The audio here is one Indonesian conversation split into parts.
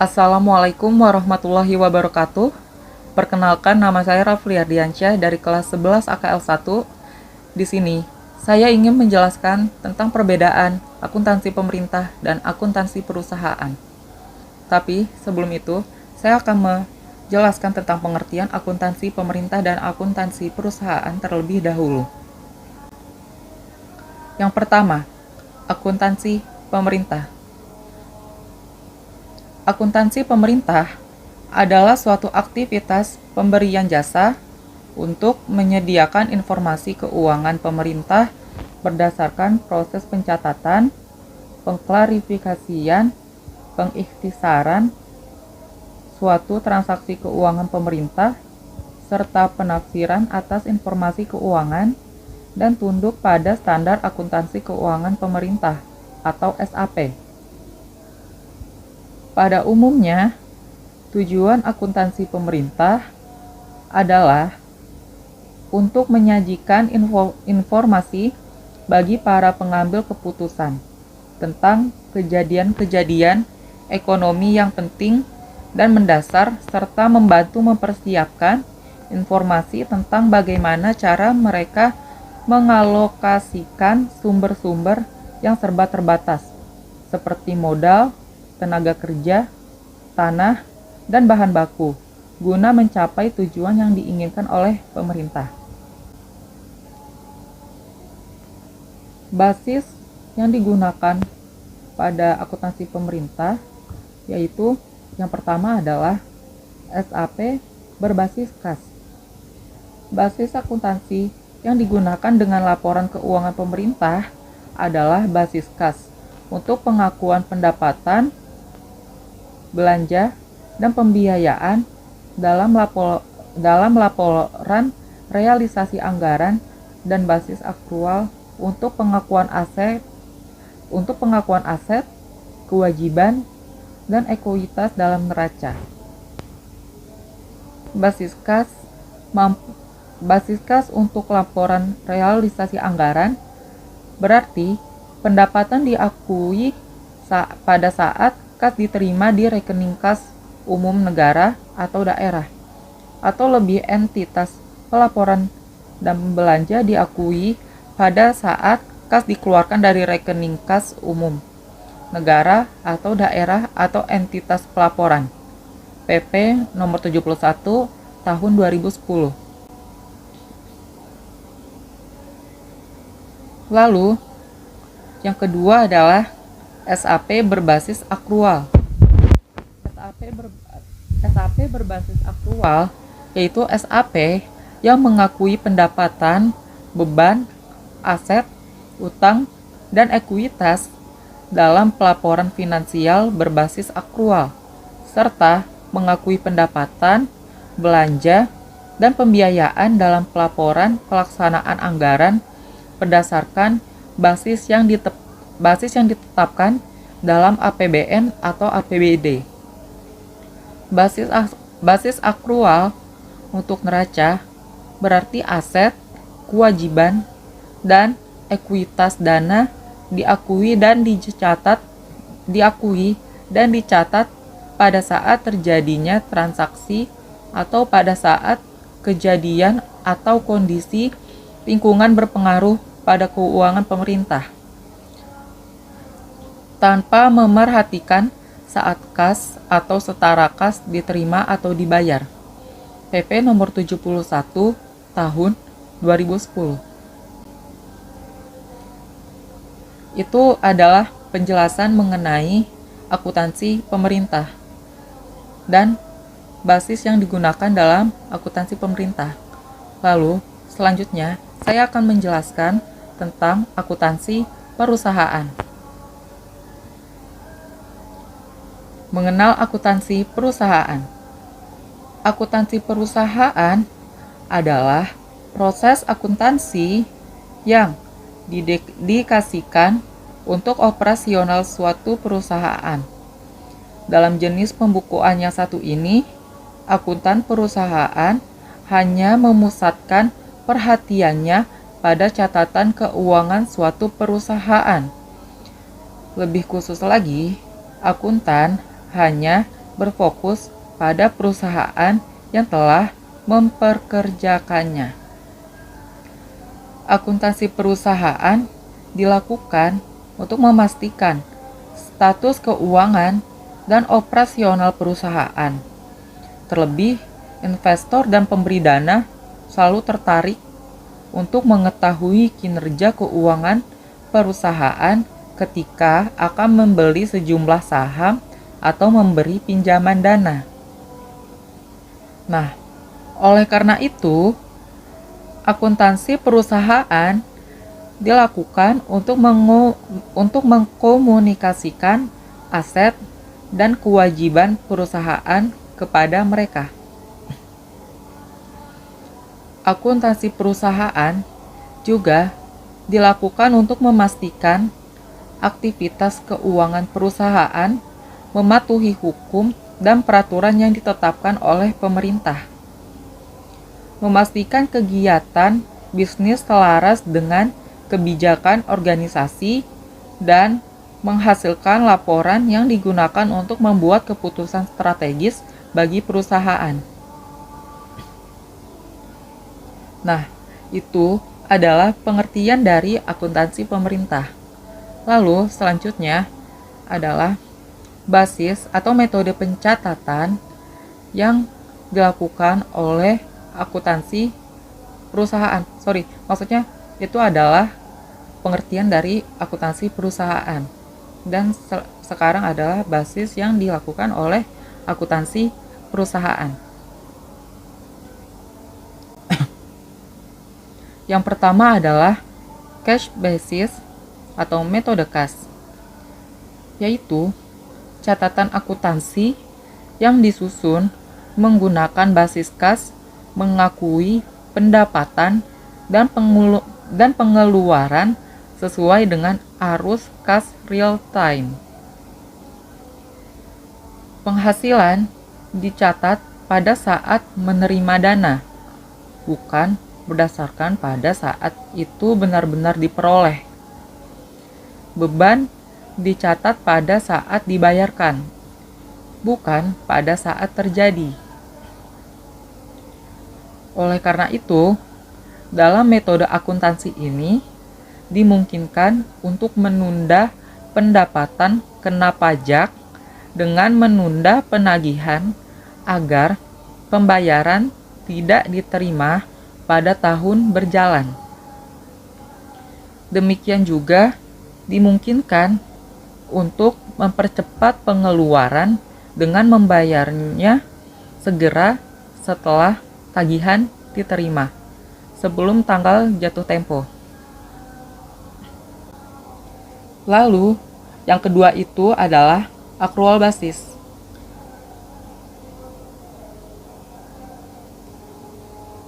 Assalamualaikum warahmatullahi wabarakatuh. Perkenalkan, nama saya Rafli Ardiansyah dari kelas 11 AKL 1. Di sini, saya ingin menjelaskan tentang perbedaan akuntansi pemerintah dan akuntansi perusahaan. Tapi, sebelum itu, saya akan menjelaskan tentang pengertian akuntansi pemerintah dan akuntansi perusahaan terlebih dahulu. Yang pertama, akuntansi pemerintah. Akuntansi pemerintah adalah suatu aktivitas pemberian jasa untuk menyediakan informasi keuangan pemerintah berdasarkan proses pencatatan, pengklarifikasian, pengikhtisaran suatu transaksi keuangan pemerintah, serta penafsiran atas informasi keuangan dan tunduk pada standar akuntansi keuangan pemerintah atau SAP. Pada umumnya, tujuan akuntansi pemerintah adalah untuk menyajikan informasi bagi para pengambil keputusan tentang kejadian-kejadian ekonomi yang penting dan mendasar, serta membantu mempersiapkan informasi tentang bagaimana cara mereka mengalokasikan sumber-sumber yang serba terbatas, seperti modal, tenaga kerja, tanah, dan bahan baku, guna mencapai tujuan yang diinginkan oleh pemerintah. Basis yang digunakan pada akuntansi pemerintah yaitu yang pertama adalah SAP berbasis kas. Basis akuntansi yang digunakan dengan laporan keuangan pemerintah adalah basis kas untuk pengakuan pendapatan, belanja, dan pembiayaan dalam laporan realisasi anggaran, dan basis akrual untuk pengakuan aset, kewajiban, dan ekuitas dalam neraca. Basis kas untuk laporan realisasi anggaran berarti pendapatan diakui pada saat kas diterima di rekening kas umum negara atau daerah, atau lebih entitas pelaporan dan belanja diakui pada saat kas dikeluarkan dari rekening kas umum negara atau daerah atau entitas pelaporan. PP nomor 71 tahun 2010. Lalu, yang kedua adalah SAP berbasis akrual. SAP berbasis akrual yaitu SAP yang mengakui pendapatan, beban, aset, utang, dan ekuitas dalam pelaporan finansial berbasis akrual, serta mengakui pendapatan, belanja, dan pembiayaan dalam pelaporan pelaksanaan anggaran berdasarkan basis yang ditetapkan dalam APBN atau APBD. Basis akrual untuk neraca berarti aset, kewajiban, dan ekuitas dana diakui dan dicatat pada saat terjadinya transaksi atau pada saat kejadian atau kondisi lingkungan berpengaruh pada keuangan pemerintah, tanpa memerhatikan saat kas atau setara kas diterima atau dibayar. PP nomor 71 tahun 2010. Itu adalah penjelasan mengenai akuntansi pemerintah dan basis yang digunakan dalam akuntansi pemerintah. Lalu, selanjutnya saya akan menjelaskan tentang akuntansi perusahaan. Mengenal akuntansi perusahaan. Akuntansi perusahaan adalah proses akuntansi yang didedikasikan untuk operasional suatu perusahaan. Dalam jenis pembukuan yang satu ini, akuntan perusahaan hanya memusatkan perhatiannya pada catatan keuangan suatu perusahaan. Lebih khusus lagi, akuntan hanya berfokus pada perusahaan yang telah memperkerjakannya. Akuntansi perusahaan dilakukan untuk memastikan status keuangan dan operasional perusahaan. Terlebih, investor dan pemberi dana selalu tertarik untuk mengetahui kinerja keuangan perusahaan ketika akan membeli sejumlah saham atau memberi pinjaman dana. Nah, oleh karena itu, akuntansi perusahaan dilakukan untuk mengkomunikasikan aset dan kewajiban perusahaan kepada mereka. Akuntansi perusahaan juga dilakukan untuk memastikan aktivitas keuangan perusahaan mematuhi hukum dan peraturan yang ditetapkan oleh pemerintah. Memastikan kegiatan bisnis selaras dengan kebijakan organisasi dan menghasilkan laporan yang digunakan untuk membuat keputusan strategis bagi perusahaan. Nah, itu adalah pengertian dari akuntansi pemerintah. Lalu, selanjutnya adalah basis atau metode pencatatan yang dilakukan oleh akuntansi perusahaan. Maksudnya itu adalah pengertian dari akuntansi perusahaan. Dan sekarang adalah basis yang dilakukan oleh akuntansi perusahaan. Yang pertama adalah cash basis atau metode kas, yaitu catatan akuntansi yang disusun menggunakan basis kas mengakui pendapatan dan pengeluaran sesuai dengan arus kas real time. Penghasilan dicatat pada saat menerima dana, bukan berdasarkan pada saat itu benar-benar diperoleh. Beban dicatat pada saat dibayarkan, bukan pada saat terjadi. Oleh karena itu, dalam metode akuntansi ini dimungkinkan untuk menunda pendapatan kena pajak dengan menunda penagihan agar pembayaran tidak diterima pada tahun berjalan. Demikian juga dimungkinkan untuk mempercepat pengeluaran dengan membayarnya segera setelah tagihan diterima, sebelum tanggal jatuh tempo. Lalu, yang kedua itu adalah accrual basis.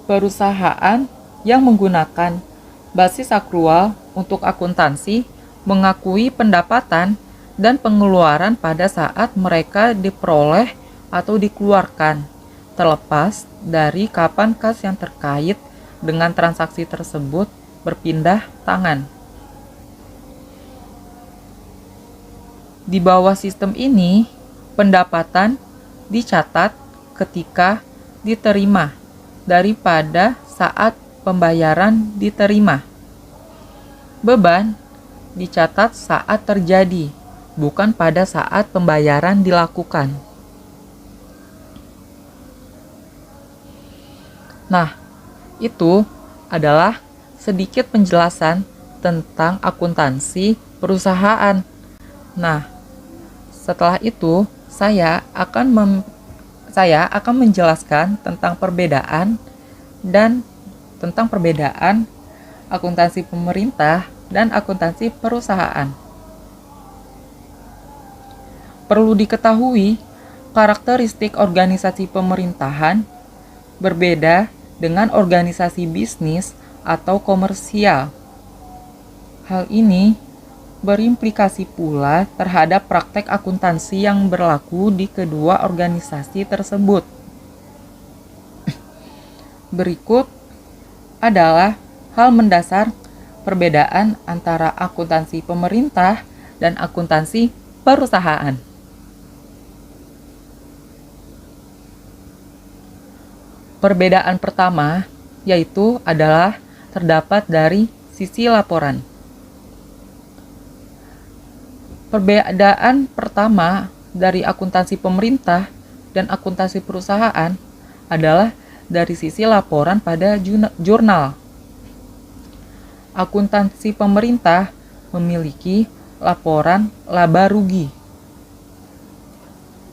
Perusahaan yang menggunakan basis accrual untuk akuntansi mengakui pendapatan dan pengeluaran pada saat mereka diperoleh atau dikeluarkan, terlepas dari kapan kas yang terkait dengan transaksi tersebut berpindah tangan. Di bawah sistem ini, pendapatan dicatat ketika diterima daripada saat pembayaran diterima. Beban dicatat saat terjadi, bukan pada saat pembayaran dilakukan. Nah, itu adalah sedikit penjelasan tentang akuntansi perusahaan. Nah, setelah itu saya akan menjelaskan tentang perbedaan akuntansi pemerintah dan akuntansi perusahaan. Perlu diketahui, karakteristik organisasi pemerintahan berbeda dengan organisasi bisnis atau komersial. Hal ini berimplikasi pula terhadap praktek akuntansi yang berlaku di kedua organisasi tersebut. Berikut adalah hal mendasar perbedaan antara akuntansi pemerintah dan akuntansi perusahaan. Perbedaan pertama yaitu adalah terdapat dari sisi laporan. Perbedaan pertama dari akuntansi pemerintah dan akuntansi perusahaan adalah dari sisi laporan pada jurnal. Akuntansi pemerintah memiliki laporan laba rugi,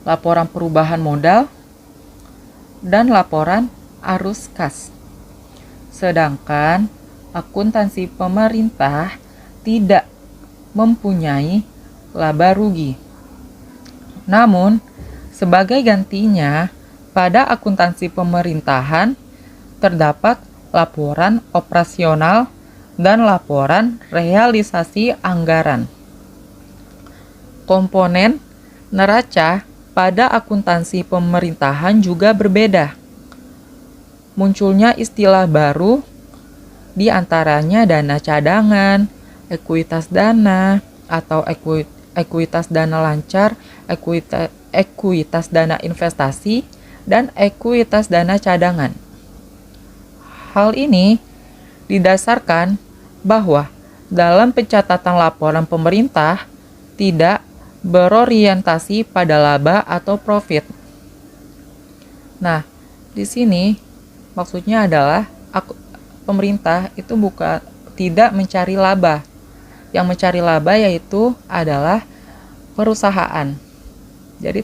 laporan perubahan modal, dan laporan arus kas. Sedangkan akuntansi pemerintah tidak mempunyai laba rugi. Namun, sebagai gantinya, pada akuntansi pemerintahan terdapat laporan operasional dan laporan realisasi anggaran. Komponen neraca pada akuntansi pemerintahan juga berbeda. Munculnya istilah baru, di antaranya dana cadangan, ekuitas dana, atau ekuitas dana lancar, ekuitas dana investasi, dan ekuitas dana cadangan. Hal ini didasarkan bahwa dalam pencatatan laporan pemerintah tidak berorientasi pada laba atau profit. Nah, di sini maksudnya adalah pemerintah itu tidak mencari laba. Yang mencari laba yaitu adalah perusahaan. Jadi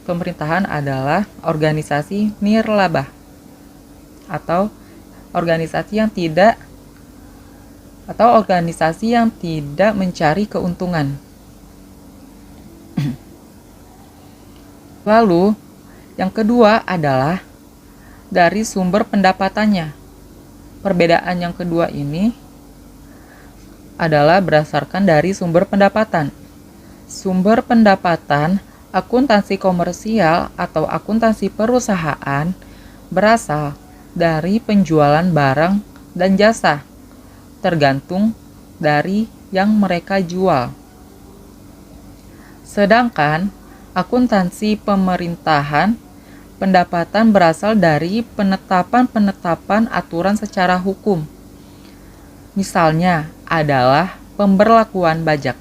pemerintahan adalah organisasi nirlaba atau organisasi yang tidak mencari keuntungan. Lalu, yang kedua adalah dari sumber pendapatannya. Perbedaan yang kedua ini adalah berdasarkan dari sumber pendapatan. Sumber pendapatan akuntansi komersial atau akuntansi perusahaan berasal dari penjualan barang dan jasa, tergantung dari yang mereka jual. Sedangkan akuntansi pemerintahan, pendapatan berasal dari penetapan-penetapan aturan secara hukum. Misalnya adalah pemberlakuan pajak.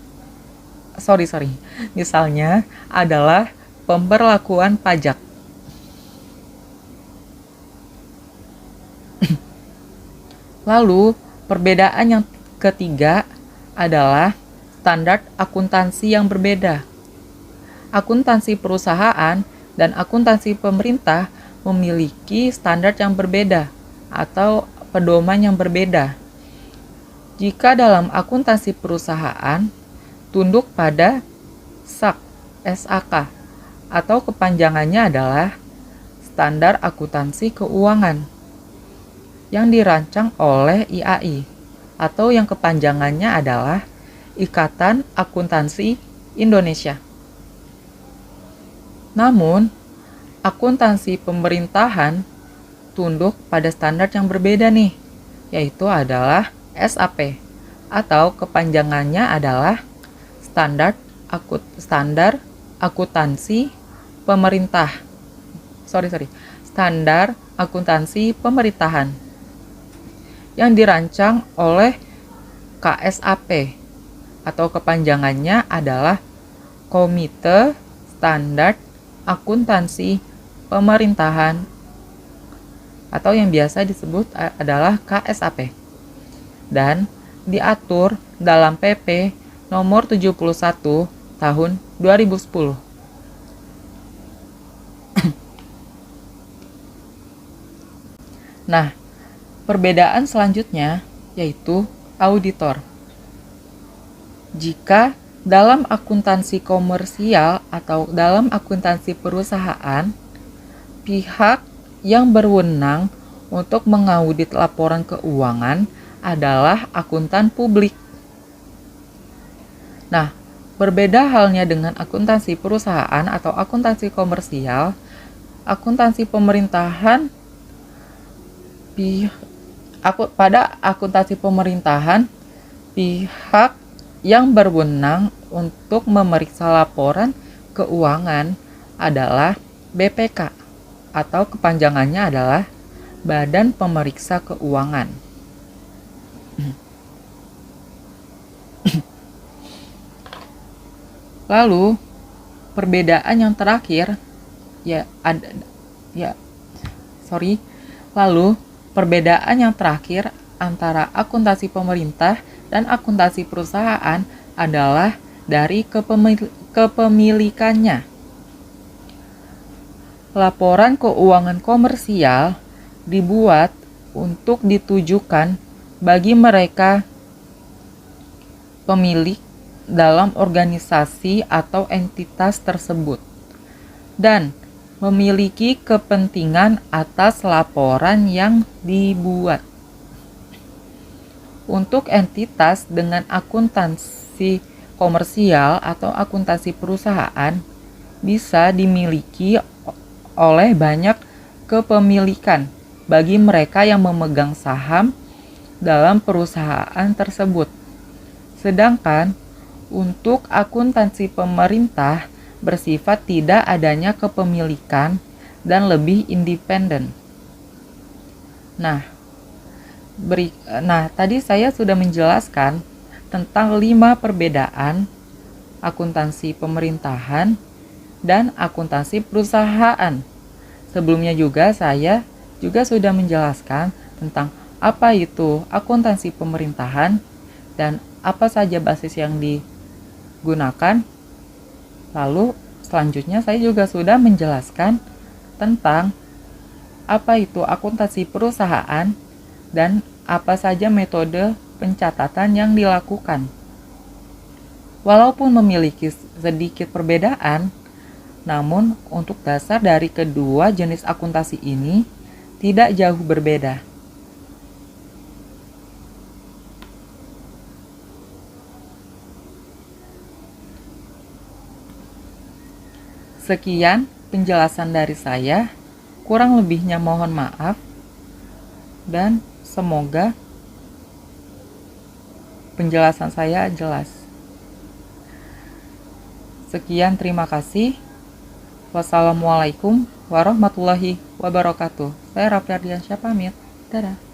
Misalnya adalah pemberlakuan pajak. Lalu, perbedaan yang ketiga adalah standar akuntansi yang berbeda. Akuntansi perusahaan dan akuntansi pemerintah memiliki standar yang berbeda atau pedoman yang berbeda. Jika dalam akuntansi perusahaan, tunduk pada SAK atau kepanjangannya adalah Standar Akuntansi Keuangan yang dirancang oleh IAI atau yang kepanjangannya adalah Ikatan Akuntansi Indonesia. Namun, akuntansi pemerintahan tunduk pada standar yang berbeda nih, yaitu adalah SAP atau kepanjangannya adalah Standar Akuntansi Pemerintah. Standar Akuntansi Pemerintahan yang dirancang oleh KSAP atau kepanjangannya adalah Komite Standar Akuntansi Pemerintahan atau yang biasa disebut adalah KSAP dan diatur dalam PP nomor 71 tahun 2010. Nah, perbedaan selanjutnya yaitu auditor. Jika dalam akuntansi komersial atau dalam akuntansi perusahaan, pihak yang berwenang untuk mengaudit laporan keuangan adalah akuntan publik. Nah, berbeda halnya dengan akuntansi perusahaan atau akuntansi komersial, akuntansi pemerintahan pada akuntansi pemerintahan, pihak yang berwenang untuk memeriksa laporan keuangan adalah BPK atau kepanjangannya adalah Badan Pemeriksa Keuangan. Lalu perbedaan yang terakhir Lalu perbedaan yang terakhir antara akuntansi pemerintah dan akuntansi perusahaan adalah dari kepemilikannya. Laporan keuangan komersial dibuat untuk ditujukan bagi mereka pemilik dalam organisasi atau entitas tersebut dan memiliki kepentingan atas laporan yang dibuat. Untuk entitas dengan akuntansi komersial atau akuntansi perusahaan bisa dimiliki oleh banyak kepemilikan bagi mereka yang memegang saham dalam perusahaan tersebut. Sedangkan untuk akuntansi pemerintah bersifat tidak adanya kepemilikan dan lebih independen. Nah, tadi saya sudah menjelaskan tentang 5 perbedaan akuntansi pemerintahan dan akuntansi perusahaan. Sebelumnya juga saya juga sudah menjelaskan tentang apa itu akuntansi pemerintahan dan apa saja basis yang digunakan. Lalu selanjutnya saya juga sudah menjelaskan tentang apa itu akuntansi perusahaan dan apa saja metode pencatatan yang dilakukan. Walaupun memiliki sedikit perbedaan, namun untuk dasar dari kedua jenis akuntansi ini tidak jauh berbeda. Sekian penjelasan dari saya, kurang lebihnya mohon maaf, dan semoga penjelasan saya jelas. Sekian, terima kasih. Wassalamualaikum warahmatullahi wabarakatuh. Saya Raffi Ardiansyah pamit. Dadah.